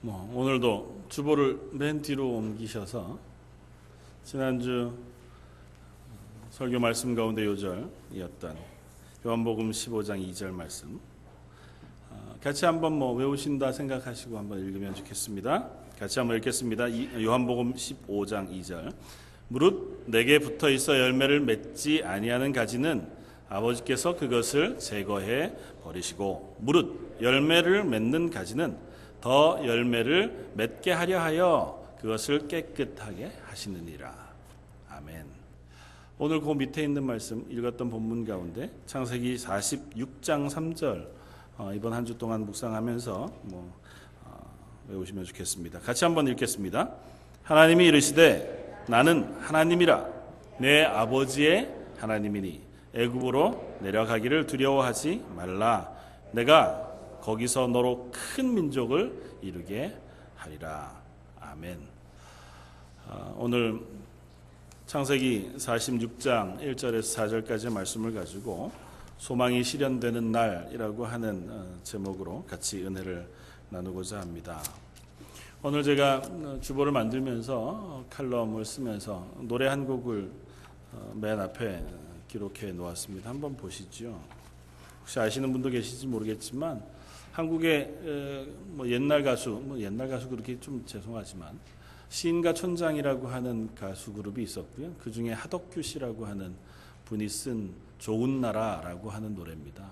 오늘도 주보를 맨 뒤로 옮기셔서 지난주 설교 말씀 가운데 요절이었던 요한복음 15장 2절 말씀 같이 한번 외우신다 생각하시고 한번 읽으면 좋겠습니다. 같이 한번 읽겠습니다. 요한복음 15장 2절. 무릇 내게 붙어 있어 열매를 맺지 아니하는 가지는 아버지께서 그것을 제거해 버리시고 무릇 열매를 맺는 가지는 더 열매를 맺게 하려 하여 그것을 깨끗하게 하시느니라. 아멘. 오늘 그 밑에 있는 말씀 읽었던 본문 가운데 창세기 46장 3절 이번 한 주 동안 묵상하면서 외우시면 좋겠습니다. 같이 한번 읽겠습니다. 하나님이 이르시되 나는 하나님이라 내 아버지의 하나님이니 애굽으로 내려가기를 두려워하지 말라. 내가 거기서 너로 큰 민족을 이루게 하리라. 아멘. 오늘 창세기 46장 1절에서 4절까지의 말씀을 가지고 소망이 실현되는 날이라고 하는 제목으로 같이 은혜를 나누고자 합니다. 오늘 제가 주보를 만들면서 칼럼을 쓰면서 노래 한 곡을 맨 앞에 기록해 놓았습니다. 한번 보시죠. 혹시 아시는 분도 계실지 모르겠지만 한국의 옛날 가수 그렇게 좀 죄송하지만 시인과 촌장이라고 하는 가수 그룹이 있었고요. 그 중에 하덕규 씨라고 하는 분이 쓴 좋은 나라라고 하는 노래입니다.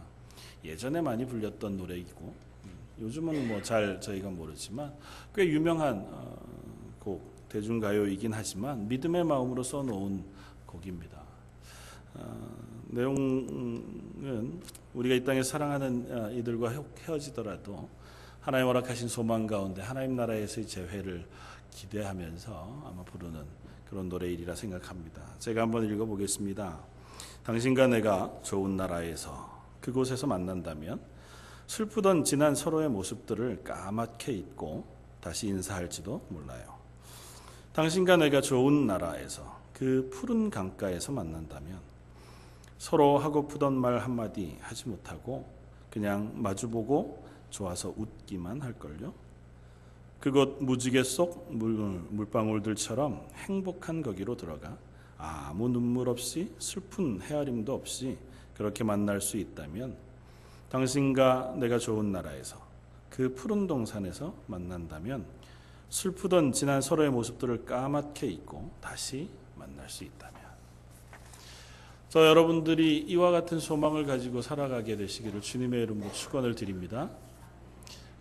예전에 많이 불렸던 노래이고 요즘은 잘 저희가 모르지만 꽤 유명한 곡 대중가요이긴 하지만 믿음의 마음으로 써놓은 곡입니다. 내용은 우리가 이 땅에 사랑하는 이들과 헤어지더라도 하나님 허락하신 소망 가운데 하나님 나라에서의 재회를 기대하면서 아마 부르는 그런 노래이리라 생각합니다. 제가 한번 읽어보겠습니다. 당신과 내가 좋은 나라에서 그곳에서 만난다면 슬프던 지난 서로의 모습들을 까맣게 잊고 다시 인사할지도 몰라요. 당신과 내가 좋은 나라에서 그 푸른 강가에서 만난다면 서로 하고프던 말 한마디 하지 못하고 그냥 마주보고 좋아서 웃기만 할걸요. 그곳 무지개 속 물방울들처럼 행복한 거기로 들어가 아무 눈물 없이 슬픈 헤아림도 없이 그렇게 만날 수 있다면 당신과 내가 좋은 나라에서 그 푸른 동산에서 만난다면 슬프던 지난 서로의 모습들을 까맣게 잊고 다시 만날 수 있다면 여러분들이 이와 같은 소망을 가지고 살아가게 되시기를 주님의 이름으로 축원을 드립니다.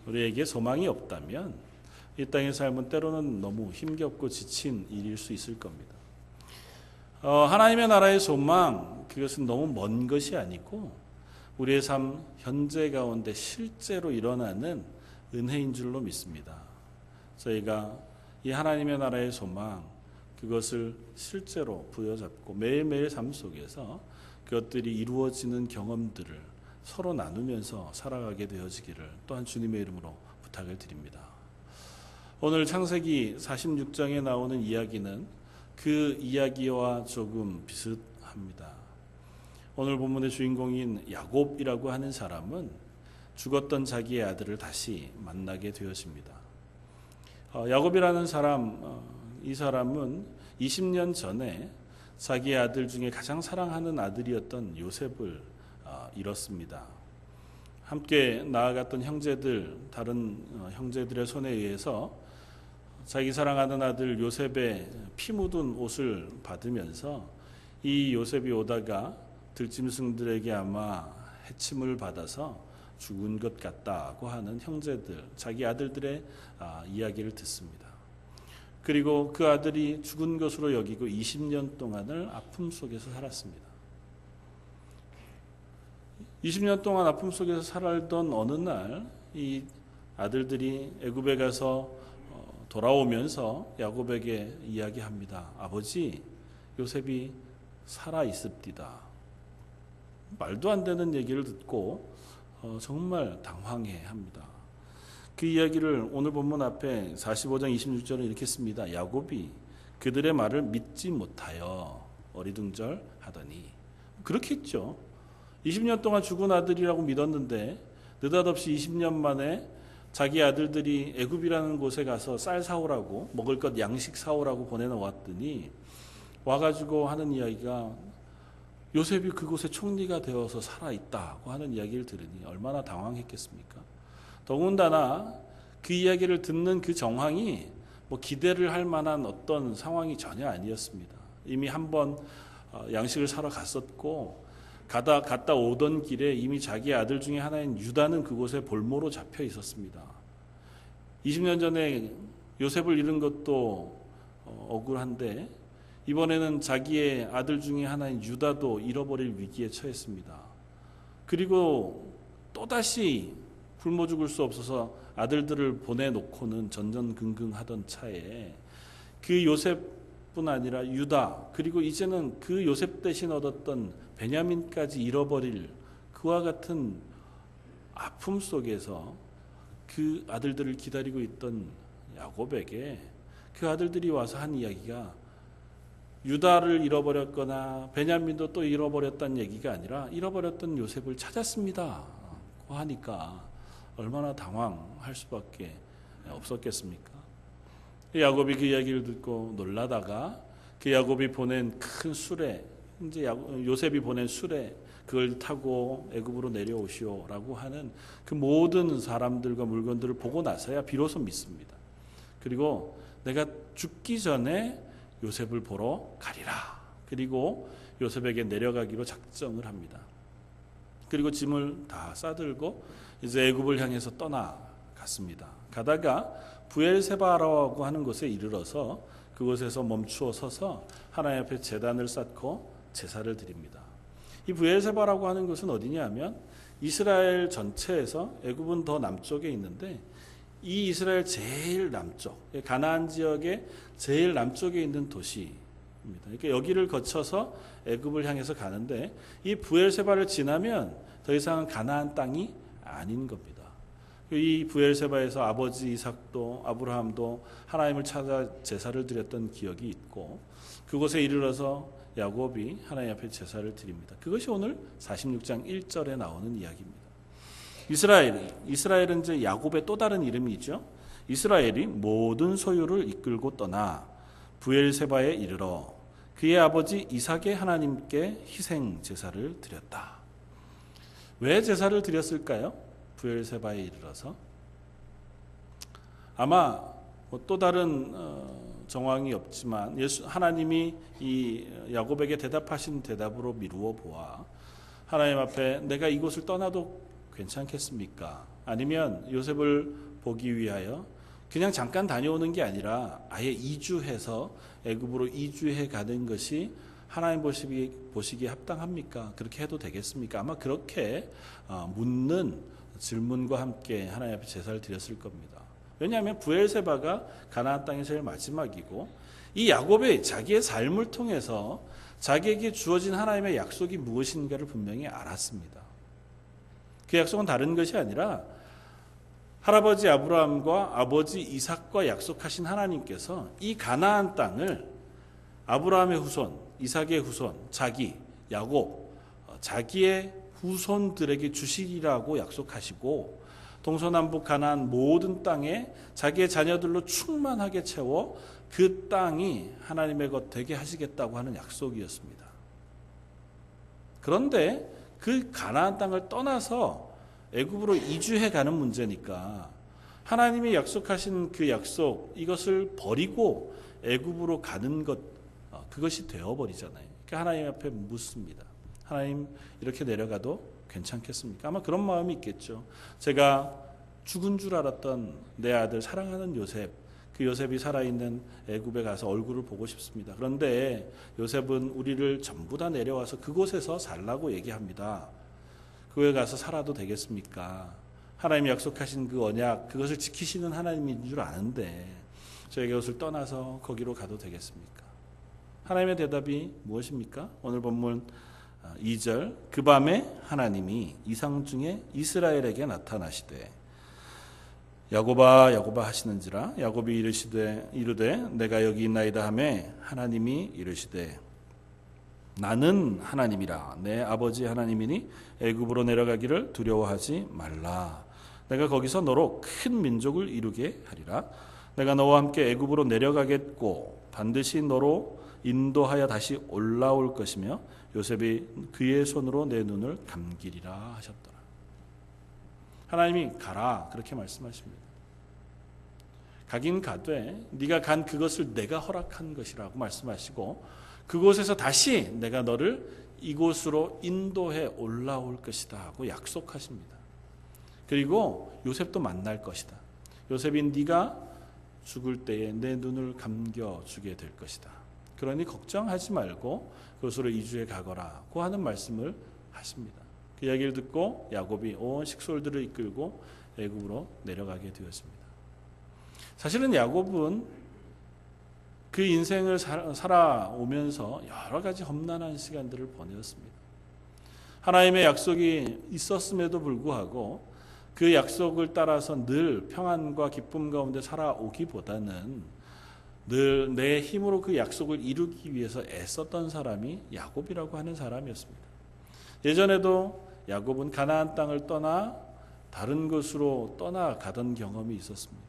우리에게 소망이 없다면 이 땅의 삶은 때로는 너무 힘겹고 지친 일일 수 있을 겁니다. 하나님의 나라의 소망, 그것은 너무 먼 것이 아니고 우리의 삶 현재 가운데 실제로 일어나는 은혜인 줄로 믿습니다. 저희가 이 하나님의 나라의 소망, 그것을 실제로 부여잡고 매일매일 삶 속에서 그것들이 이루어지는 경험들을 서로 나누면서 살아가게 되어지기를 또한 주님의 이름으로 부탁을 드립니다. 오늘 창세기 46장에 나오는 이야기는 그 이야기와 조금 비슷합니다. 오늘 본문의 주인공인 야곱이라고 하는 사람은 죽었던 자기의 아들을 다시 만나게 되어집니다. 야곱이라는 사람, 이 사람은 20년 전에 자기의 아들 중에 가장 사랑하는 아들이었던 요셉을 잃었습니다. 함께 나아갔던 형제들, 다른 형제들의 손에 의해서 자기 사랑하는 아들 요셉의 피 묻은 옷을 받으면서 이 요셉이 오다가 들짐승들에게 아마 해침을 받아서 죽은 것 같다고 하는 형제들, 자기 아들들의 이야기를 듣습니다. 그리고 그 아들이 죽은 것으로 여기고 20년 동안을 아픔 속에서 살았습니다. 20년 동안 아픔 속에서 살았던 어느 날 이 아들들이 애굽에 가서 돌아오면서 야곱에게 이야기합니다. 아버지, 요셉이 살아 있습니다. 말도 안 되는 얘기를 듣고 정말 당황해합니다. 그 이야기를 오늘 본문 앞에 45장 26절에 이렇게 씁니다. 야곱이 그들의 말을 믿지 못하여 어리둥절하더니 그렇게 했죠. 20년 동안 죽은 아들이라고 믿었는데 느닷없이 20년 만에 자기 아들들이 애굽이라는 곳에 가서 쌀 사오라고, 먹을 것 양식 사오라고 보내놓았더니 와가지고 하는 이야기가 요셉이 그곳에 총리가 되어서 살아있다고 하는 이야기를 들으니 얼마나 당황했겠습니까? 더군다나 그 이야기를 듣는 그 정황이 뭐 기대를 할 만한 어떤 상황이 전혀 아니었습니다. 이미 한번 양식을 사러 갔었고 갔다 오던 길에 이미 자기 아들 중에 하나인 유다는 그곳에 볼모로 잡혀 있었습니다. 20년 전에 요셉을 잃은 것도 억울한데 이번에는 자기의 아들 중에 하나인 유다도 잃어버릴 위기에 처했습니다. 그리고 또다시 굶어 죽을 수 없어서 아들들을 보내놓고는 전전긍긍하던 차에 그 요셉뿐 아니라 유다, 그리고 이제는 그 요셉 대신 얻었던 베냐민까지 잃어버릴 그와 같은 아픔 속에서 그 아들들을 기다리고 있던 야곱에게 그 아들들이 와서 한 이야기가 유다를 잃어버렸거나 베냐민도 또 잃어버렸다는 얘기가 아니라 잃어버렸던 요셉을 찾았습니다 하니까 얼마나 당황할 수밖에 없었겠습니까? 야곱이 그 이야기를 듣고 놀라다가 그 야곱이 보낸 큰 수레, 이제 요셉이 보낸 수레, 그걸 타고 애굽으로 내려오시오라고 하는 그 모든 사람들과 물건들을 보고 나서야 비로소 믿습니다. 그리고 내가 죽기 전에 요셉을 보러 가리라. 그리고 요셉에게 내려가기로 작정을 합니다. 그리고 짐을 다 싸들고 이제 애굽을 향해서 떠나갔습니다. 가다가 부엘세바라고 하는 곳에 이르러서 그곳에서 멈추어 서서 하나님 앞에 제단을 쌓고 제사를 드립니다. 이 부엘세바라고 하는 곳은 어디냐 하면 이스라엘 전체에서 애굽은 더 남쪽에 있는데 이 이스라엘 제일 남쪽, 가나안 지역의 제일 남쪽에 있는 도시입니다. 그러니까 여기를 거쳐서 애굽을 향해서 가는데 이 부엘세바를 지나면 더 이상은 가나안 땅이 아닌 겁니다. 이 부엘세바에서 아버지 이삭도 아브라함도 하나님을 찾아 제사를 드렸던 기억이 있고 그곳에 이르러서 야곱이 하나님 앞에 제사를 드립니다. 그것이 오늘 46장 1절에 나오는 이야기입니다. 이스라엘은 이제 야곱의 또 다른 이름이죠. 이스라엘이 모든 소유를 이끌고 떠나 부엘세바에 이르러 그의 아버지 이삭의 하나님께 희생 제사를 드렸다. 왜 제사를 드렸을까요? 부엘세바에 이르러서 아마 또 다른 정황이 없지만 하나님이 이 야곱에게 대답하신 대답으로 미루어 보아 하나님 앞에 내가 이곳을 떠나도 괜찮겠습니까? 아니면 요셉을 보기 위하여 그냥 잠깐 다녀오는 게 아니라 아예 이주해서 애굽으로 이주해 가는 것이 하나님 보시기에 합당합니까? 그렇게 해도 되겠습니까? 아마 그렇게 묻는 질문과 함께 하나님 앞에 제사를 드렸을 겁니다. 왜냐하면 부엘세바가 가나안 땅의 제일 마지막이고 이 야곱이 자기의 삶을 통해서 자기에게 주어진 하나님의 약속이 무엇인가를 분명히 알았습니다. 그 약속은 다른 것이 아니라 할아버지 아브라함과 아버지 이삭과 약속하신 하나님께서 이 가나안 땅을 아브라함의 후손, 이삭의 후손, 야곱, 자기의 후손들에게 주시리라고 약속하시고 동서남북 가나안 모든 땅에 자기의 자녀들로 충만하게 채워 그 땅이 하나님의 것 되게 하시겠다고 하는 약속이었습니다. 그런데 그 가나안 땅을 떠나서 애굽으로 이주해 가는 문제니까 하나님이 약속하신 그 약속 이것을 버리고 애굽으로 가는 것 그것이 되어버리잖아요. 그러니까 하나님 앞에 묻습니다. 하나님 이렇게 내려가도 괜찮겠습니까? 아마 그런 마음이 있겠죠. 제가 죽은 줄 알았던 내 아들 사랑하는 요셉, 그 요셉이 살아있는 애굽에 가서 얼굴을 보고 싶습니다. 그런데 요셉은 우리를 전부 다 내려와서 그곳에서 살라고 얘기합니다. 그곳에 가서 살아도 되겠습니까? 하나님이 약속하신 그 언약, 그것을 지키시는 하나님인 줄 아는데 저에게 그것을 떠나서 거기로 가도 되겠습니까? 하나님의 대답이 무엇입니까? 오늘 본문 2절 그 밤에 하나님이 이상 중에 이스라엘에게 나타나시되 야곱아 야곱아 하시는지라 야곱이 이르되 내가 여기 있나이다 하매 하나님이 이르시되 나는 하나님이라 내 아버지 하나님이니 애굽으로 내려가기를 두려워하지 말라 내가 거기서 너로 큰 민족을 이루게 하리라. 내가 너와 함께 애굽으로 내려가겠고 반드시 너로 인도하여 다시 올라올 것이며 요셉이 그의 손으로 내 눈을 감기리라 하셨더라. 하나님이 가라 그렇게 말씀하십니다. 가긴 가되 네가 간 그것을 내가 허락한 것이라고 말씀하시고 그곳에서 다시 내가 너를 이곳으로 인도해 올라올 것이다 하고 약속하십니다. 그리고 요셉도 만날 것이다. 요셉이 네가 죽을 때에 내 눈을 감겨주게 될 것이다. 그러니 걱정하지 말고 그곳으로 이주해 가거라고 하는 말씀을 하십니다. 그 이야기를 듣고 야곱이 온 식솔들을 이끌고 애굽으로 내려가게 되었습니다. 사실은 야곱은 그 인생을 살아오면서 여러 가지 험난한 시간들을 보내었습니다. 하나님의 약속이 있었음에도 불구하고 그 약속을 따라서 늘 평안과 기쁨 가운데 살아오기보다는 늘 내 힘으로 그 약속을 이루기 위해서 애썼던 사람이 야곱이라고 하는 사람이었습니다. 예전에도 야곱은 가나안 땅을 떠나 다른 곳으로 떠나가던 경험이 있었습니다.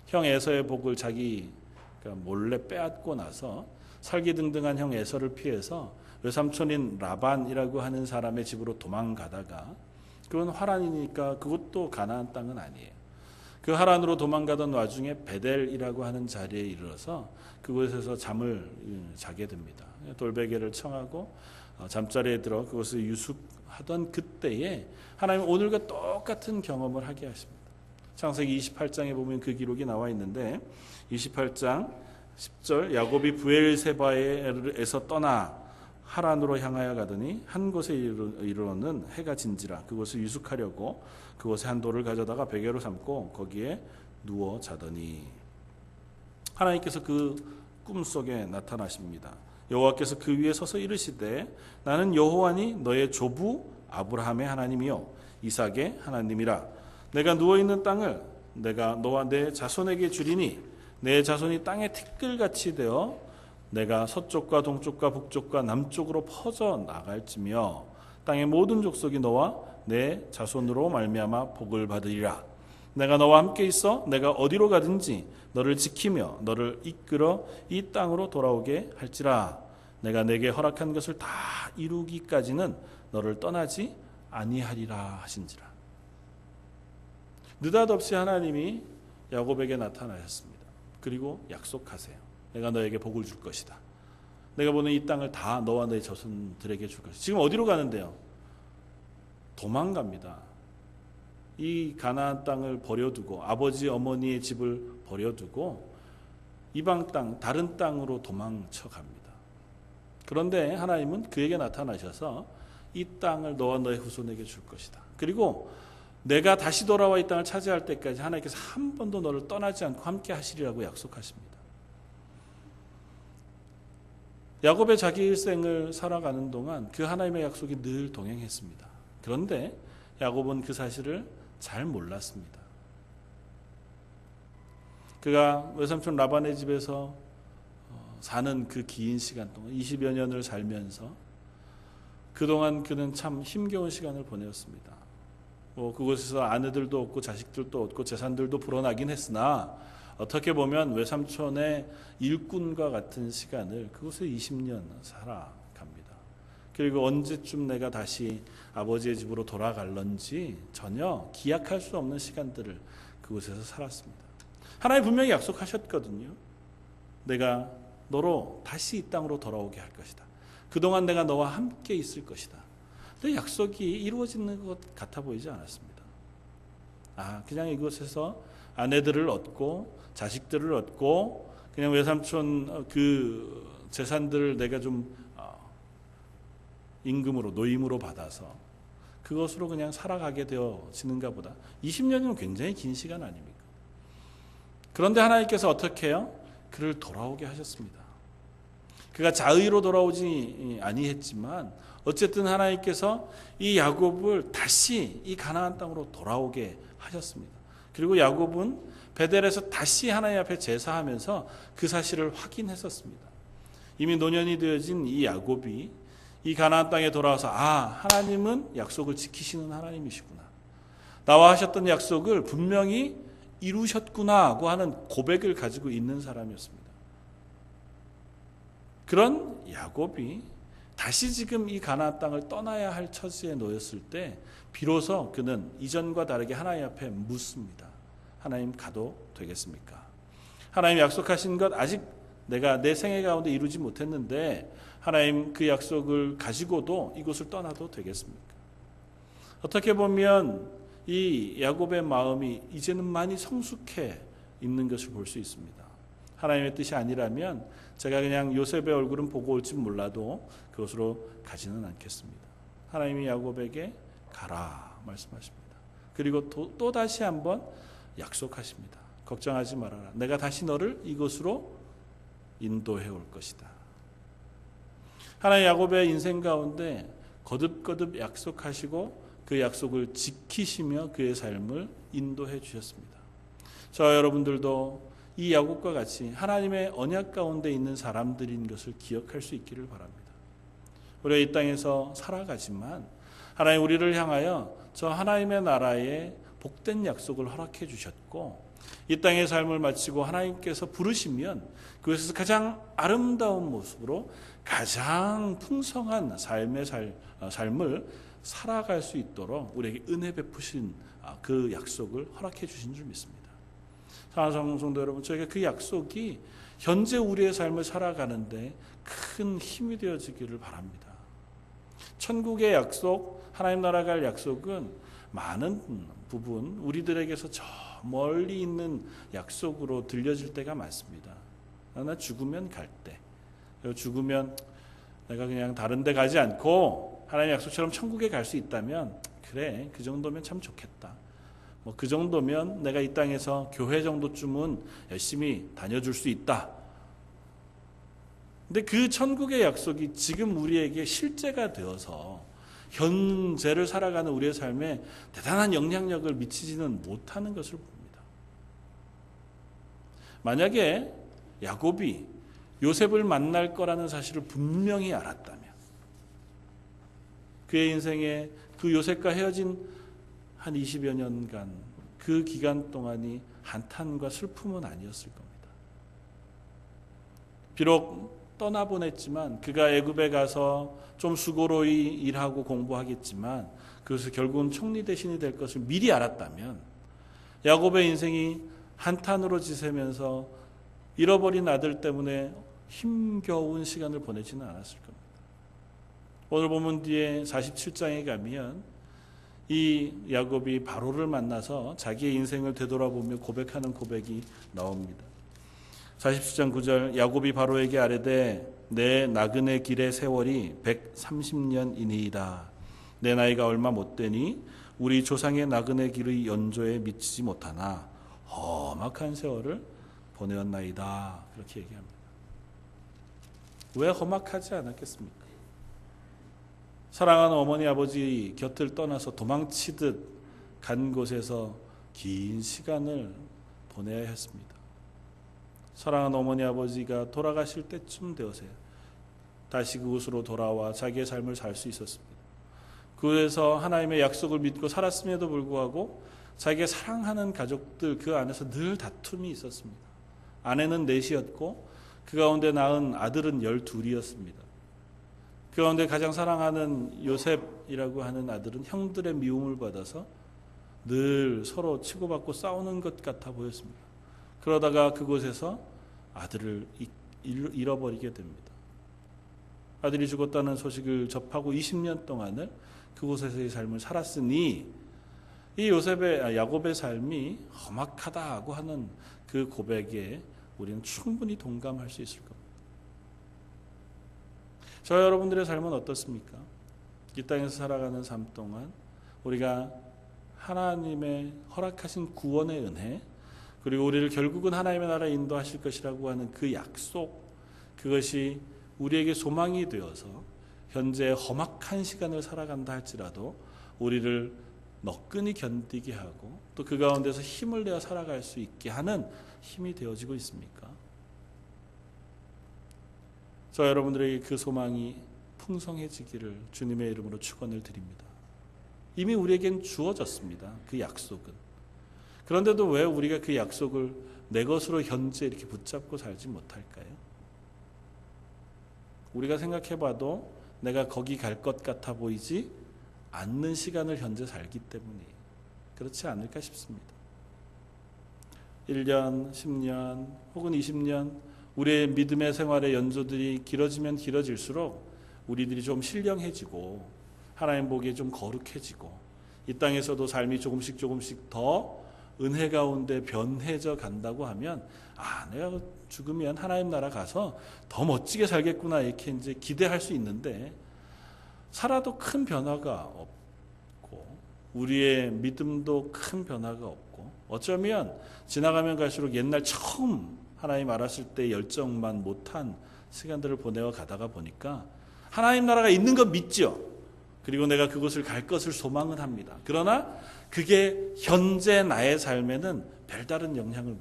형 에서의 복을 자기가 몰래 빼앗고 나서 살기등등한 형 에서를 피해서 외삼촌인 라반이라고 하는 사람의 집으로 도망가다가 그건 하란이니까 그것도 가나안 땅은 아니에요. 그 하란으로 도망가던 와중에 베델이라고 하는 자리에 이르러서 그곳에서 잠을 자게 됩니다. 돌베개를 청하고 잠자리에 들어 그것을 유숙하던 그때에 하나님은 오늘과 똑같은 경험을 하게 하십니다. 창세기 28장에 보면 그 기록이 나와 있는데 28장 10절 야곱이 브엘세바에서 떠나 하란으로 향하여 가더니 한 곳에 이르러는 해가 진지라 그곳을 유숙하려고 그곳에 한 돌을 가져다가 베개로 삼고 거기에 누워 자더니 하나님께서 그 꿈속에 나타나십니다. 여호와께서 그 위에 서서 이르시되 나는 여호와니 너의 조부 아브라함의 하나님이요 이삭의 하나님이라. 내가 누워있는 땅을 내가 너와 내 자손에게 주리니 내 자손이 땅의 티끌같이 되어 내가 서쪽과 동쪽과 북쪽과 남쪽으로 퍼져 나갈지며 땅의 모든 족속이 너와 내 자손으로 말미암아 복을 받으리라. 내가 너와 함께 있어 내가 어디로 가든지 너를 지키며 너를 이끌어 이 땅으로 돌아오게 할지라. 내가 내게 허락한 것을 다 이루기까지는 너를 떠나지 아니하리라 하신지라. 느닷없이 하나님이 야곱에게 나타나셨습니다. 그리고 약속하세요. 내가 너에게 복을 줄 것이다. 내가 보는 이 땅을 다 너와 내 자손들에게 줄 것이다. 지금 어디로 가는데요? 도망갑니다. 이 가나안 땅을 버려두고 아버지 어머니의 집을 버려두고 이방 땅 다른 땅으로 도망쳐 갑니다. 그런데 하나님은 그에게 나타나셔서 이 땅을 너와 너의 후손에게 줄 것이다. 그리고 내가 다시 돌아와 이 땅을 차지할 때까지 하나님께서 한 번도 너를 떠나지 않고 함께 하시리라고 약속하십니다. 야곱의 자기 일생을 살아가는 동안 그 하나님의 약속이 늘 동행했습니다. 그런데 야곱은 그 사실을 잘 몰랐습니다. 그가 외삼촌 라반의 집에서 사는 그 긴 시간 동안 20여 년을 살면서 그동안 그는 참 힘겨운 시간을 보내었습니다. 그곳에서 아내들도 없고 자식들도 없고 재산들도 불어나긴 했으나 어떻게 보면 외삼촌의 일꾼과 같은 시간을 그곳에 20년 살아갑니다. 그리고 언제쯤 내가 다시 아버지의 집으로 돌아갈런지 전혀 기약할 수 없는 시간들을 그곳에서 살았습니다. 하나님 분명히 약속하셨거든요. 내가 너로 다시 이 땅으로 돌아오게 할 것이다. 그동안 내가 너와 함께 있을 것이다. 근데 약속이 이루어지는 것 같아 보이지 않았습니다. 그냥 이곳에서 아내들을 얻고 자식들을 얻고 그냥 외삼촌 그 재산들을 내가 좀 임금으로 노임으로 받아서 그것으로 그냥 살아가게 되어지는가 보다. 20년이면 굉장히 긴 시간 아닙니까? 그런데 하나님께서 어떻게 해요? 그를 돌아오게 하셨습니다. 그가 자의로 돌아오지 아니했지만 어쨌든 하나님께서 이 야곱을 다시 이 가나안 땅으로 돌아오게 하셨습니다. 그리고 야곱은 베델에서 다시 하나님 앞에 제사하면서 그 사실을 확인했었습니다. 이미 노년이 되어진 이 야곱이 이 가나안 땅에 돌아와서 하나님은 약속을 지키시는 하나님이시구나. 나와 하셨던 약속을 분명히 이루셨구나고 하는 고백을 가지고 있는 사람이었습니다. 그런 야곱이 다시 지금 이 가나안 땅을 떠나야 할 처지에 놓였을 때 비로소 그는 이전과 다르게 하나님 앞에 묻습니다. 하나님, 가도 되겠습니까? 하나님 약속하신 것 아직 내가 내 생애 가운데 이루지 못했는데 하나님 그 약속을 가지고도 이곳을 떠나도 되겠습니까? 어떻게 보면 이 야곱의 마음이 이제는 많이 성숙해 있는 것을 볼 수 있습니다. 하나님의 뜻이 아니라면 제가 그냥 요셉의 얼굴은 보고 올지 몰라도 그것으로 가지는 않겠습니다. 하나님이 야곱에게 가라 말씀하십니다. 그리고 또 다시 한번 약속하십니다. 걱정하지 말아라. 내가 다시 너를 이곳으로 인도해 올 것이다. 하나님 야곱의 인생 가운데 거듭거듭 약속하시고 그 약속을 지키시며 그의 삶을 인도해 주셨습니다. 저와 여러분들도 이 야곱과 같이 하나님의 언약 가운데 있는 사람들인 것을 기억할 수 있기를 바랍니다. 우리가 이 땅에서 살아가지만 하나님 우리를 향하여 저 하나님의 나라에 복된 약속을 허락해 주셨고 이 땅의 삶을 마치고 하나님께서 부르시면 그것에서 가장 아름다운 모습으로 가장 풍성한 삶을 살아갈 수 있도록 우리에게 은혜 베푸신 그 약속을 허락해 주신 줄 믿습니다. 사랑하는 성도 여러분, 저희가 그 약속이 현재 우리의 삶을 살아가는데 큰 힘이 되어지기를 바랍니다. 천국의 약속, 하나님 나라 갈 약속은 많은 부분 우리들에게서 저 멀리 있는 약속으로 들려질 때가 많습니다. 나 죽으면 갈 때, 죽으면 내가 그냥 다른 데 가지 않고 하나님의 약속처럼 천국에 갈 수 있다면 그래, 그 정도면 참 좋겠다. 그 정도면 내가 이 땅에서 교회 정도쯤은 열심히 다녀줄 수 있다. 근데 그 천국의 약속이 지금 우리에게 실제가 되어서 현재를 살아가는 우리의 삶에 대단한 영향력을 미치지는 못하는 것을 봅니다. 만약에 야곱이 요셉을 만날 거라는 사실을 분명히 알았다면 그의 인생에 그 요셉과 헤어진 한 20여 년간 그 기간 동안이 한탄과 슬픔은 아니었을 겁니다. 비록 떠나보냈지만 그가 애굽에 가서 좀 수고로이 일하고 공부하겠지만 그것을 결국은 총리 대신이 될 것을 미리 알았다면 야곱의 인생이 한탄으로 지새면서 잃어버린 아들 때문에 힘겨운 시간을 보내지는 않았을 겁니다. 오늘 본문 뒤에 47장에 가면 이 야곱이 바로를 만나서 자기의 인생을 되돌아보며 고백하는 고백이 나옵니다. 47장 9절 야곱이 바로에게 아뢰되 내 나그네 길의 세월이 130년이니이다. 내 나이가 얼마 못 되니 우리 조상의 나그네 길의 연조에 미치지 못하나 험악한 세월을 보내었나이다. 그렇게 얘기합니다. 왜 험악하지 않았겠습니까? 사랑하는 어머니 아버지 곁을 떠나서 도망치듯 간 곳에서 긴 시간을 보내야 했습니다. 사랑하는 어머니 아버지가 돌아가실 때쯤 되어서야 다시 그곳으로 돌아와 자기의 삶을 살 수 있었습니다. 그래서 하나님의 약속을 믿고 살았음에도 불구하고 자기가 사랑하는 가족들 그 안에서 늘 다툼이 있었습니다. 아내는 넷이었고 그 가운데 낳은 아들은 12이었습니다. 그 가운데 가장 사랑하는 요셉이라고 하는 아들은 형들의 미움을 받아서 늘 서로 치고받고 싸우는 것 같아 보였습니다. 그러다가 그곳에서 아들을 잃어버리게 됩니다. 아들이 죽었다는 소식을 접하고 20년 동안을 그곳에서의 삶을 살았으니 이 야곱의 삶이 험악하다고 하는 그 고백에 우리는 충분히 동감할 수 있을 겁니다. 저와 여러분들의 삶은 어떻습니까? 이 땅에서 살아가는 삶 동안 우리가 하나님의 허락하신 구원의 은혜 그리고 우리를 결국은 하나님의 나라에 인도하실 것이라고 하는 그 약속 그것이 우리에게 소망이 되어서 현재 험악한 시간을 살아간다 할지라도 우리를 너끈히 견디게 하고 또 그 가운데서 힘을 내어 살아갈 수 있게 하는 힘이 되어지고 있습니까? 저 여러분들에게 그 소망이 풍성해지기를 주님의 이름으로 축원을 드립니다. 이미 우리에겐 주어졌습니다. 그 약속은. 그런데도 왜 우리가 그 약속을 내 것으로 현재 이렇게 붙잡고 살지 못할까요? 우리가 생각해봐도 내가 거기 갈 것 같아 보이지 않는 시간을 현재 살기 때문에 그렇지 않을까 싶습니다. 1년, 10년 혹은 20년 우리의 믿음의 생활의 연조들이 길어지면 길어질수록 우리들이 좀 신령해지고 하나님 보기에 좀 거룩해지고 이 땅에서도 삶이 조금씩 더 은혜 가운데 변해져 간다고 하면 내가 죽으면 하나님 나라 가서 더 멋지게 살겠구나 이렇게 이제 기대할 수 있는데 살아도 큰 변화가 없고 우리의 믿음도 큰 변화가 없고 어쩌면 지나가면 갈수록 옛날 처음 하나님 알았을 때 열정만 못한 시간들을 보내어 가다가 보니까 하나님 나라가 있는 건 믿죠. 그리고 내가 그곳을 갈 것을 소망은 합니다. 그러나 그게 현재 나의 삶에는 별다른 영향을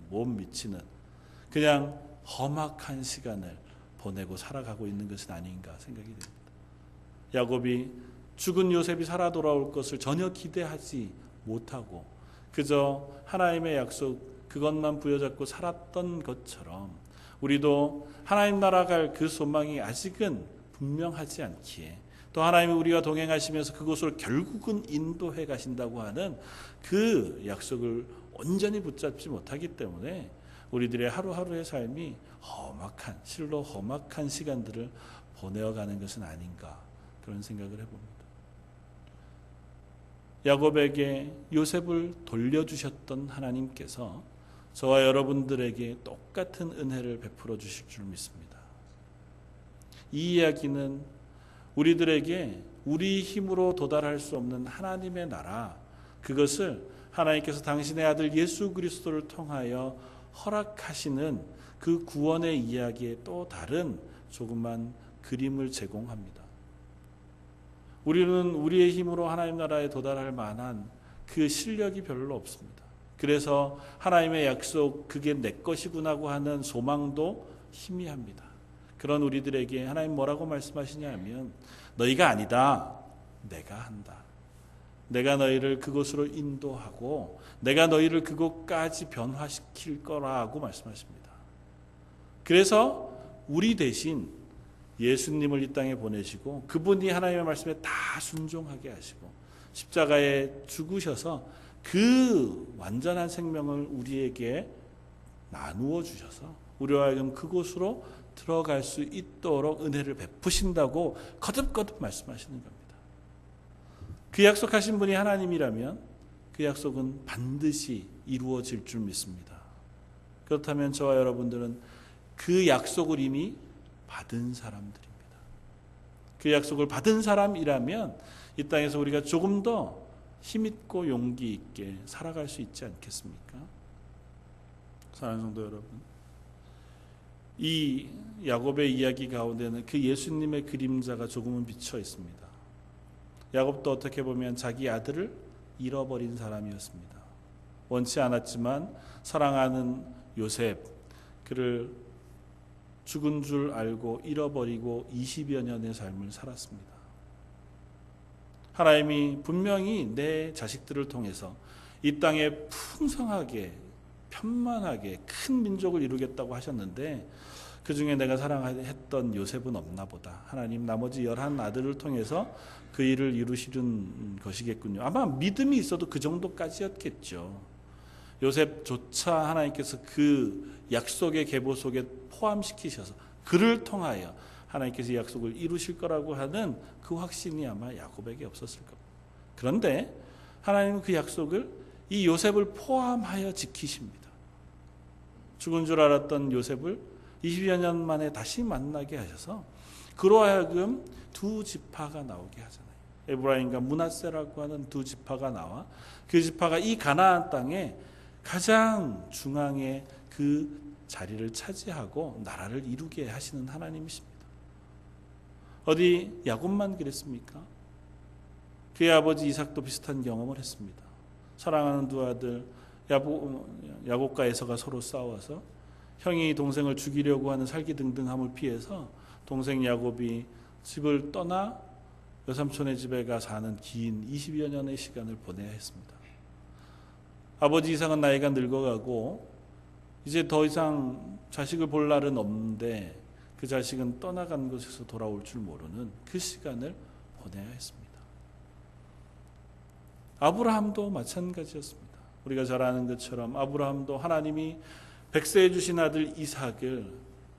못 미치는 그냥 험악한 시간을 보내고 살아가고 있는 것은 아닌가 생각이 됩니다. 야곱이 죽은 요셉이 살아 돌아올 것을 전혀 기대하지 못하고 그저 하나님의 약속 그것만 부여잡고 살았던 것처럼 우리도 하나님 나라 갈 그 소망이 아직은 분명하지 않기에 또 하나님이 우리와 동행하시면서 그곳으로 결국은 인도해 가신다고 하는 그 약속을 온전히 붙잡지 못하기 때문에 우리들의 하루하루의 삶이 실로 험악한 시간들을 보내어가는 것은 아닌가 그런 생각을 해봅니다. 야곱에게 요셉을 돌려주셨던 하나님께서 저와 여러분들에게 똑같은 은혜를 베풀어 주실 줄 믿습니다. 이 이야기는 우리들에게 우리 힘으로 도달할 수 없는 하나님의 나라 그것을 하나님께서 당신의 아들 예수 그리스도를 통하여 허락하시는 그 구원의 이야기에 또 다른 조그만 그림을 제공합니다. 우리는 우리의 힘으로 하나님 나라에 도달할 만한 그 실력이 별로 없습니다. 그래서 하나님의 약속 그게 내 것이구나고 하는 소망도 희미합니다. 그런 우리들에게 하나님 뭐라고 말씀하시냐 하면 너희가 아니다. 내가 한다. 내가 너희를 그곳으로 인도하고 내가 너희를 그곳까지 변화시킬 거라고 말씀하십니다. 그래서 우리 대신 예수님을 이 땅에 보내시고 그분이 하나님의 말씀에 다 순종하게 하시고 십자가에 죽으셔서 그 완전한 생명을 우리에게 나누어 주셔서 우리와 하여금 그곳으로 들어갈 수 있도록 은혜를 베푸신다고 거듭거듭 말씀하시는 겁니다. 그 약속하신 분이 하나님이라면 그 약속은 반드시 이루어질 줄 믿습니다. 그렇다면 저와 여러분들은 그 약속을 이미 받은 사람들입니다. 그 약속을 받은 사람이라면 이 땅에서 우리가 조금 더 힘있고 용기 있게 살아갈 수 있지 않겠습니까? 사랑하는 성도 여러분, 이 야곱의 이야기 가운데는 그 예수님의 그림자가 조금은 비쳐 있습니다. 야곱도 어떻게 보면 자기 아들을 잃어버린 사람이었습니다. 원치 않았지만 사랑하는 요셉, 그를 죽은 줄 알고 잃어버리고 20여 년의 삶을 살았습니다. 하나님이 분명히 내 자식들을 통해서 이 땅에 풍성하게 편만하게 큰 민족을 이루겠다고 하셨는데 그 중에 내가 사랑했던 요셉은 없나 보다. 하나님 나머지 11 아들을 통해서 그 일을 이루시는 것이겠군요. 아마 믿음이 있어도 그 정도까지였겠죠. 요셉조차 하나님께서 그 약속의 계보 속에 포함시키셔서 그를 통하여 하나님께서 이 약속을 이루실 거라고 하는 그 확신이 아마 야곱에게 없었을 겁니다. 그런데 하나님은 그 약속을 이 요셉을 포함하여 지키십니다. 죽은 줄 알았던 요셉을 20여 년 만에 다시 만나게 하셔서 그로 하여금 두 지파가 나오게 하잖아요. 에브라임과 므낫세라고 하는 두 지파가 나와 그 지파가 이 가나안 땅에 가장 중앙에 그 자리를 차지하고 나라를 이루게 하시는 하나님이십니다. 어디 야곱만 그랬습니까? 그의 아버지 이삭도 비슷한 경험을 했습니다. 사랑하는 두 아들 야곱과 에서가 서로 싸워서 형이 동생을 죽이려고 하는 살기등등함을 피해서 동생 야곱이 집을 떠나 외삼촌의 집에 가 사는 긴 20여 년의 시간을 보내야 했습니다. 아버지 이상은 나이가 늙어가고 이제 더 이상 자식을 볼 날은 없는데 그 자식은 떠나간 곳에서 돌아올 줄 모르는 그 시간을 보내야 했습니다. 아브라함도 마찬가지였습니다. 우리가 잘 아는 것처럼 아브라함도 하나님이 백세해 주신 아들 이삭을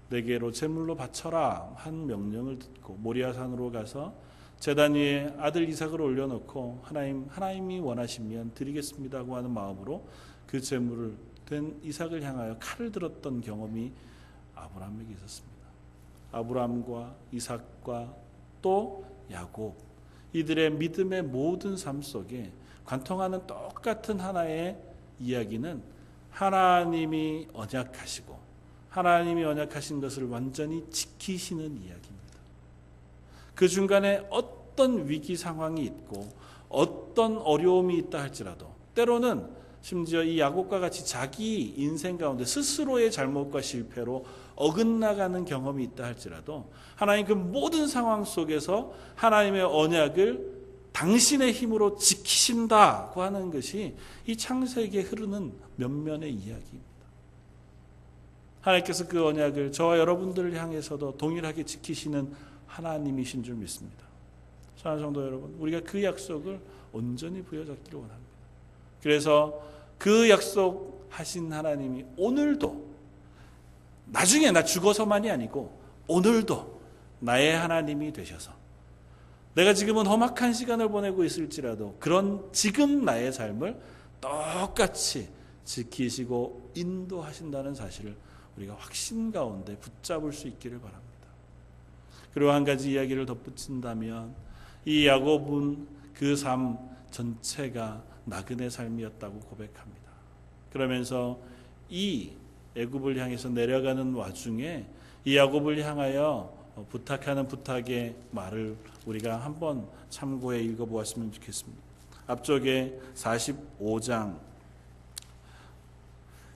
내게로 제물로 바쳐라 한 명령을 듣고 모리아산으로 가서 제단 위에 아들 이삭을 올려놓고 하나님이 원하시면 드리겠습니다고 하는 마음으로 그 제물을 된 이삭을 향하여 칼을 들었던 경험이 아브라함에게 있었습니다. 아브라함과 이삭과 또 야곱, 이들의 믿음의 모든 삶 속에 관통하는 똑같은 하나의 이야기는 하나님이 언약하시고 하나님이 언약하신 것을 완전히 지키시는 이야기입니다. 그 중간에 어떤 위기 상황이 있고 어떤 어려움이 있다 할지라도 때로는 심지어 이 야곱과 같이 자기 인생 가운데 스스로의 잘못과 실패로 어긋나가는 경험이 있다 할지라도 하나님 그 모든 상황 속에서 하나님의 언약을 당신의 힘으로 지키신다고 하는 것이 이 창세기에 흐르는 면면의 이야기입니다. 하나님께서 그 언약을 저와 여러분들을 향해서도 동일하게 지키시는 하나님이신 줄 믿습니다. 사랑하는 성도 여러분, 우리가 그 약속을 온전히 부여잡기를 원합니다. 그래서 그 약속하신 하나님이 오늘도 나중에 나 죽어서만이 아니고 오늘도 나의 하나님이 되셔서 내가 지금은 험악한 시간을 보내고 있을지라도 그런 지금 나의 삶을 똑같이 지키시고 인도하신다는 사실을 우리가 확신 가운데 붙잡을 수 있기를 바랍니다. 그리고 한 가지 이야기를 덧붙인다면 이 야곱은 그 삶 전체가 나그네 삶이었다고 고백합니다. 그러면서 이 애굽을 향해서 내려가는 와중에 이 야곱을 향하여 부탁하는 부탁의 말을 우리가 한번 참고해 읽어보았으면 좋겠습니다. 앞쪽에 45장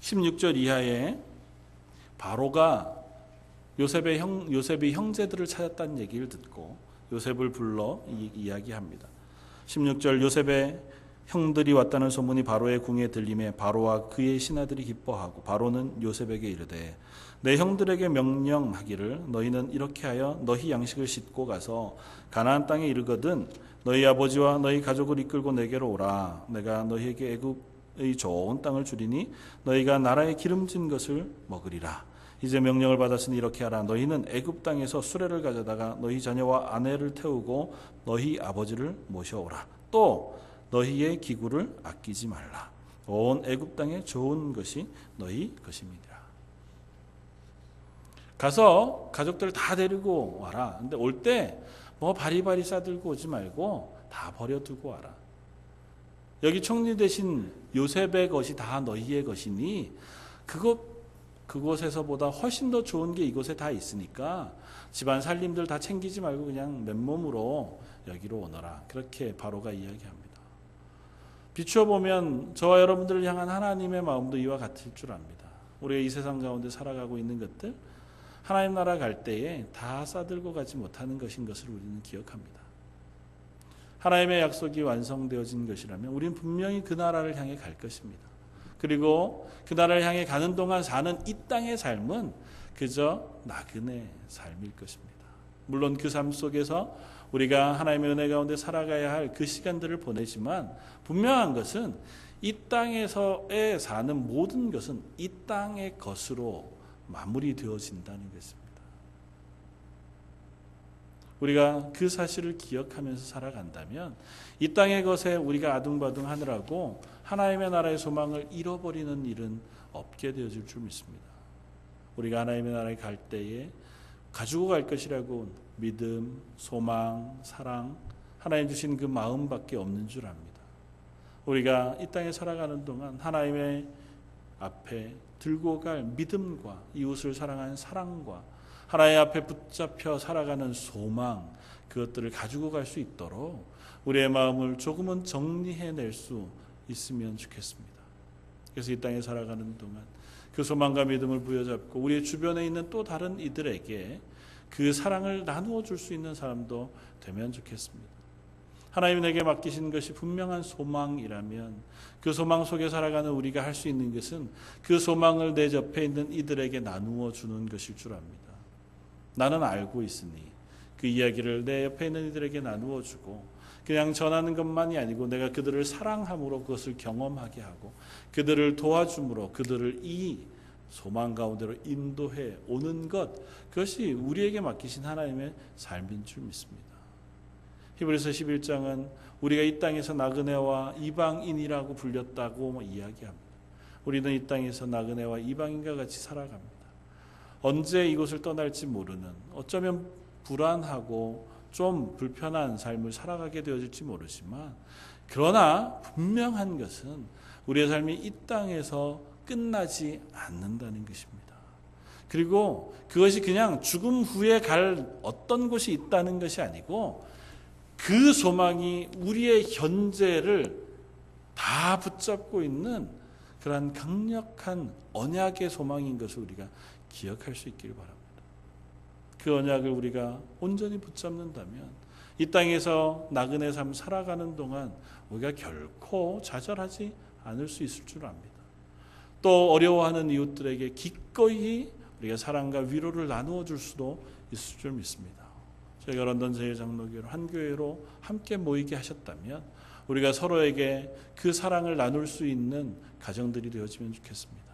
16절 이하에 바로가 요셉의 형제들을 찾았다는 얘기를 듣고 요셉을 불러 이야기합니다. 16절 요셉의 형들이 왔다는 소문이 바로의 궁에 들림에 바로와 그의 신하들이 기뻐하고 바로는 요셉에게 이르되 내 형들에게 명령하기를 너희는 이렇게 하여 너희 양식을 싣고 가서 가나안 땅에 이르거든 너희 아버지와 너희 가족을 이끌고 내게로 오라. 내가 너희에게 애굽의 좋은 땅을 주리니 너희가 나라의 기름진 것을 먹으리라. 이제 명령을 받았으니 이렇게 하라. 너희는 애굽 땅에서 수레를 가져다가 너희 자녀와 아내를 태우고 너희 아버지를 모셔오라. 또 너희의 기구를 아끼지 말라. 온 애굽 땅에 좋은 것이 너희 것입니다. 가서 가족들 다 데리고 와라. 근데 올 때 뭐 바리바리 싸들고 오지 말고 다 버려두고 와라. 여기 총리 대신 요셉의 것이 다 너희의 것이니 그곳에서보다 훨씬 더 좋은 게 이곳에 다 있으니까 집안 살림들 다 챙기지 말고 그냥 맨몸으로 여기로 오너라. 그렇게 바로가 이야기합니다. 비추어 보면 저와 여러분들을 향한 하나님의 마음도 이와 같을 줄 압니다. 우리가 이 세상 가운데 살아가고 있는 것들 하나님 나라 갈 때에 다 싸들고 가지 못하는 것인 것을 우리는 기억합니다. 하나님의 약속이 완성되어진 것이라면 우리는 분명히 그 나라를 향해 갈 것입니다. 그리고 그 나라를 향해 가는 동안 사는 이 땅의 삶은 그저 나그네 삶일 것입니다. 물론 그 삶 속에서 우리가 하나님의 은혜 가운데 살아가야 할 그 시간들을 보내지만 분명한 것은 이 땅에서의 사는 모든 것은 이 땅의 것으로 마무리되어진다는 것입니다. 우리가 그 사실을 기억하면서 살아간다면 이 땅의 것에 우리가 아둥바둥 하느라고 하나님의 나라의 소망을 잃어버리는 일은 없게 되어질 줄 믿습니다. 우리가 하나님의 나라에 갈 때에 가지고 갈 것이라고 믿음, 소망, 사랑, 하나님 주신 그 마음밖에 없는 줄 압니다. 우리가 이 땅에 살아가는 동안 하나님의 앞에 들고 갈 믿음과 이웃을 사랑하는 사랑과 하나님 앞에 붙잡혀 살아가는 소망, 그것들을 가지고 갈 수 있도록 우리의 마음을 조금은 정리해낼 수 있으면 좋겠습니다. 그래서 이 땅에 살아가는 동안 그 소망과 믿음을 부여잡고 우리의 주변에 있는 또 다른 이들에게 그 사랑을 나누어 줄 수 있는 사람도 되면 좋겠습니다. 하나님이 내게 맡기신 것이 분명한 소망이라면 그 소망 속에 살아가는 우리가 할 수 있는 것은 그 소망을 내 옆에 있는 이들에게 나누어 주는 것일 줄 압니다. 나는 알고 있으니 그 이야기를 내 옆에 있는 이들에게 나누어 주고 그냥 전하는 것만이 아니고 내가 그들을 사랑함으로 그것을 경험하게 하고 그들을 도와줌으로 그들을 이 소망 가운데로 인도해 오는 것, 그것이 우리에게 맡기신 하나님의 삶인 줄 믿습니다. 히브리서 11장은 우리가 이 땅에서 나그네와 이방인이라고 불렸다고 이야기합니다. 우리는 이 땅에서 나그네와 이방인과 같이 살아갑니다. 언제 이곳을 떠날지 모르는, 어쩌면 불안하고 좀 불편한 삶을 살아가게 되어질지 모르지만, 그러나 분명한 것은 우리의 삶이 이 땅에서 끝나지 않는다는 것입니다. 그리고 그것이 그냥 죽음 후에 갈 어떤 곳이 있다는 것이 아니고 그 소망이 우리의 현재를 다 붙잡고 있는 그러한 강력한 언약의 소망인 것을 우리가 기억할 수 있기를 바랍니다. 그 언약을 우리가 온전히 붙잡는다면 이 땅에서 나그네 삶 살아가는 동안 우리가 결코 좌절하지 않을 수 있을 줄 압니다. 또 어려워하는 이웃들에게 기꺼이 우리가 사랑과 위로를 나누어 줄 수도 있을 줄 믿습니다. 저희가 런던 제일장로교회로 한 교회로 함께 모이게 하셨다면 우리가 서로에게 그 사랑을 나눌 수 있는 가정들이 되어지면 좋겠습니다.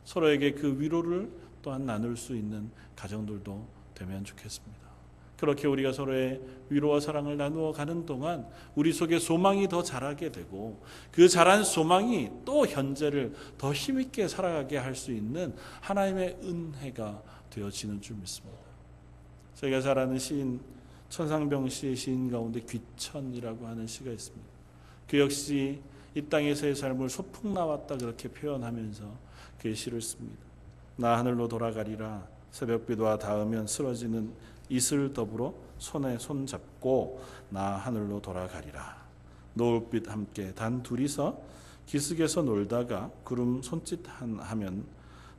서로에게 그 위로를 또한 나눌 수 있는 가정들도 되면 좋겠습니다. 그렇게 우리가 서로의 위로와 사랑을 나누어 가는 동안 우리 속에 소망이 더 자라게 되고 그 자란 소망이 또 현재를 더 힘있게 살아가게 할 수 있는 하나님의 은혜가 되어지는 줄 믿습니다. 저희가 잘 아는 시인 천상병 씨의 시인 가운데 귀천이라고 하는 시가 있습니다. 그 역시 이 땅에서의 삶을 소풍 나왔다 그렇게 표현하면서 그의 시를 씁니다. 나 하늘로 돌아가리라. 새벽비와 닿으면 쓰러지는 이슬 더불어 손에 손 잡고 나 하늘로 돌아가리라. 노을빛 함께 단 둘이서 기슭에서 놀다가 구름 손짓하면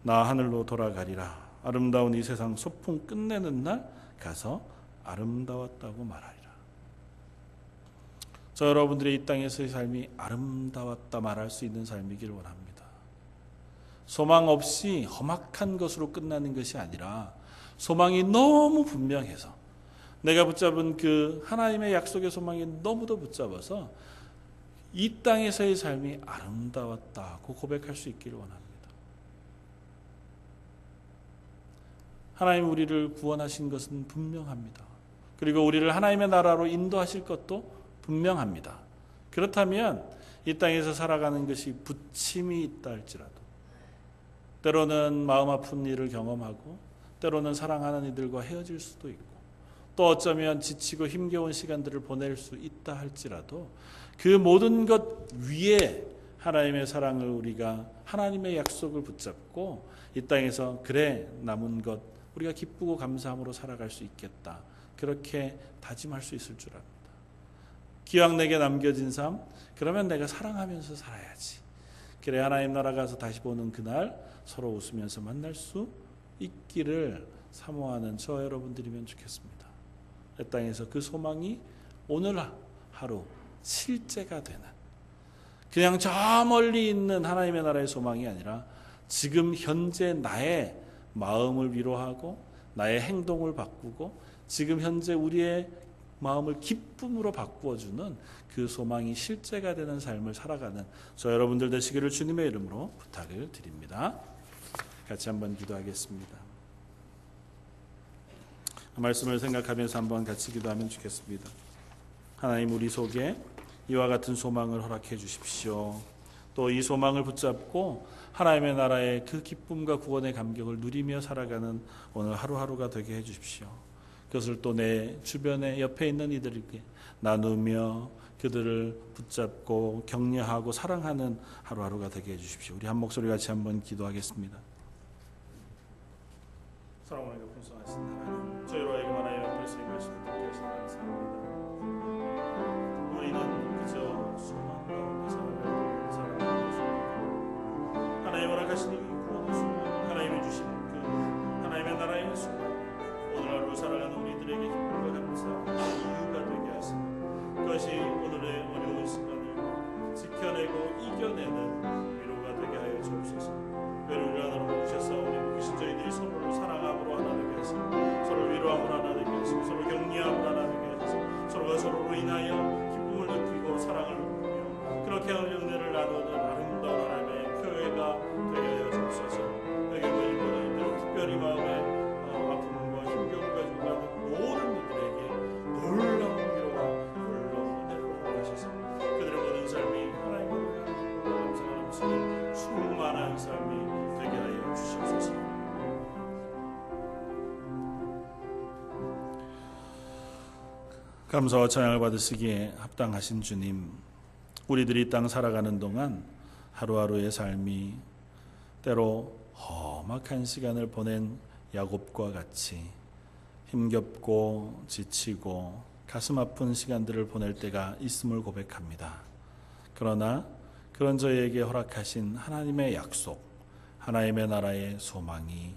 나 하늘로 돌아가리라. 아름다운 이 세상 소풍 끝내는 날 가서 아름다웠다고 말하리라. 저 여러분들의 이 땅에서의 삶이 아름다웠다 말할 수 있는 삶이길 원합니다. 소망 없이 험악한 것으로 끝나는 것이 아니라 소망이 너무 분명해서 내가 붙잡은 그 하나님의 약속의 소망이 너무도 붙잡아서 이 땅에서의 삶이 아름다웠다고 고백할 수 있기를 원합니다. 하나님 우리를 구원하신 것은 분명합니다. 그리고 우리를 하나님의 나라로 인도하실 것도 분명합니다. 그렇다면 이 땅에서 살아가는 것이 부침이 있다 할지라도 때로는 마음 아픈 일을 경험하고 때로는 사랑하는 이들과 헤어질 수도 있고 또 어쩌면 지치고 힘겨운 시간들을 보낼 수 있다 할지라도 그 모든 것 위에 하나님의 사랑을 우리가 하나님의 약속을 붙잡고 이 땅에서 그래 남은 것 우리가 기쁘고 감사함으로 살아갈 수 있겠다. 그렇게 다짐할 수 있을 줄 압니다. 기왕 내게 남겨진 삶 그러면 내가 사랑하면서 살아야지. 그래 하나님 나라 가서 다시 보는 그날 서로 웃으면서 만날 수 있기를 사모하는 저 여러분들이면 좋겠습니다. 이 땅에서 그 소망이 오늘 하루 실제가 되는 그냥 저 멀리 있는 하나님의 나라의 소망이 아니라 지금 현재 나의 마음을 위로하고 나의 행동을 바꾸고 지금 현재 우리의 마음을 기쁨으로 바꾸어주는 그 소망이 실제가 되는 삶을 살아가는 저 여러분들 되시기를 주님의 이름으로 부탁을 드립니다. 같이 한번 기도하겠습니다. 말씀을 생각하면서 한번 같이 기도하면 좋겠습니다. 하나님 우리 속에 이와 같은 소망을 허락해 주십시오. 또 이 소망을 붙잡고 하나님의 나라의 그 기쁨과 구원의 감격을 누리며 살아가는 오늘 하루하루가 되게 해 주십시오. 그것을 또 내 주변에 옆에 있는 이들에게 나누며 그들을 붙잡고 격려하고 사랑하는 하루하루가 되게 해 주십시오. 우리 한 목소리 같이 한번 기도하겠습니다. 사랑하는 풍성하신 하나님, 저희로에게 하나님의 말씀을 듣게 하시니 감사합니다. 우리는 그저 소망 가운데 살아가는 것입니다. 하나님 허락하시니 구원의 소망, 하나님이 주신 그 하나님의 나라의 소망, 오늘 하루 살아가는 우리들에게 기쁨과 감사, 이유가 되게 하시니 그 그것이 오늘의 어려운 순간을 지켜내고 이겨내는 위로가 되게 하여 주옵소서. 외로운 하나님 모으셨사오니 모으신 저희들이 서로를 사랑함으로 하나 되게 하시고 서로를 위로함으로 하나 되게 하시고 서로 격려함으로 하나 되게 하시고 서로가 서로로 인하여 기쁨을 느끼고 사랑을 느끼며 그렇게 은혜를 나누는 아름다운 하나님의 교회가 되게 하여 주옵소서. 여기 모인 모든 특별히 마음에 아픔과 힘겨움을 가지고 가는 모든 이들에게 놀라운 위로와 놀라운 은혜를 허락하셔서 그들의 모든 삶이 하나님을 위하여 감사하는 주님 충만한 삶이 되게 하여 주시옵소서. 감사와 찬양을 받으시기에 합당하신 주님, 우리들이 이 땅 살아가는 동안 하루하루의 삶이 때로 험악한 시간을 보낸 야곱과 같이 힘겹고 지치고 가슴 아픈 시간들을 보낼 때가 있음을 고백합니다. 그러나 그런 저희에게 허락하신 하나님의 약속, 하나님의 나라의 소망이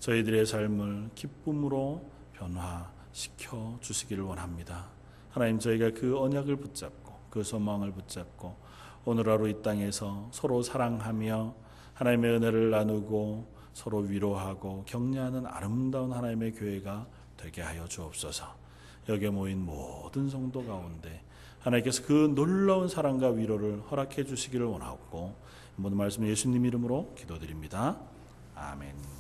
저희들의 삶을 기쁨으로 변화시켜 주시기를 원합니다. 하나님, 저희가 그 언약을 붙잡고 그 소망을 붙잡고 오늘 하루 이 땅에서 서로 사랑하며 하나님의 은혜를 나누고 서로 위로하고 격려하는 아름다운 하나님의 교회가 되게 하여 주옵소서. 여기에 모인 모든 성도 가운데 하나님께서 그 놀라운 사랑과 위로를 허락해 주시기를 원하고 모든 말씀 예수님 이름으로 기도드립니다. 아멘.